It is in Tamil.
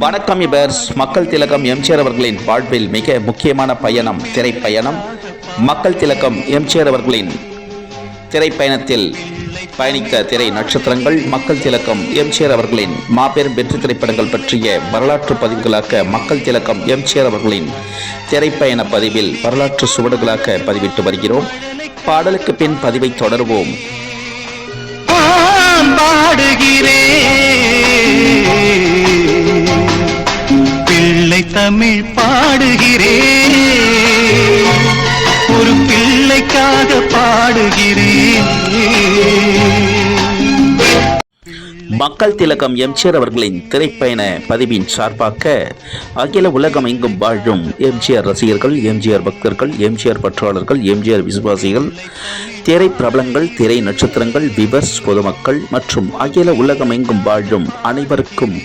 வணக்கம் இபர்ஸ். மக்கள் திலகம் எம்ஜிஆர் அவர்களின் வாழ்வில் மிக முக்கியமான பயணம் திரைப்பயணம். மக்கள் திலகம் எம்ஜிஆர் அவர்களின் திரைப்பயணத்தில் பயணித்த திரை நட்சத்திரங்கள், மக்கள் திலகம் எம்ஜிஆர் அவர்களின் மாபெரும் வெற்றி திரைப்படங்கள் பற்றிய வரலாற்று பதிவுகளாக மக்கள் திலகம் எம்ஜிஆர் அவர்களின் திரைப்பயண பதிவில் வரலாற்று சுவடுகளாக பதிவிட்டு வருகிறோம். பாடலுக்கு பின் பதிவை தொடருவோம். பிள்ளை தமிழ் பாடுகிறேன், ஒரு பிள்ளைக்காக பாடுகிறேன். மக்கள் திலகம் எம்ஜிஆர் அவர்களின் திரைப்பயண பதிவின் சார்பாக அகில உலகம் எங்கும் வாழும் எம்ஜிஆர் ரசிகர்கள், எம்ஜிஆர் பக்தர்கள், எம்ஜிஆர் பற்றாளர்கள், எம்ஜிஆர் விசுவாசிகள், திரை பிரபலங்கள், திரை நட்சத்திரங்கள், விவர்ஸ், பொதுமக்கள் மற்றும் அகில உலகம் எங்கும் வாழும் அனைவருக்கும்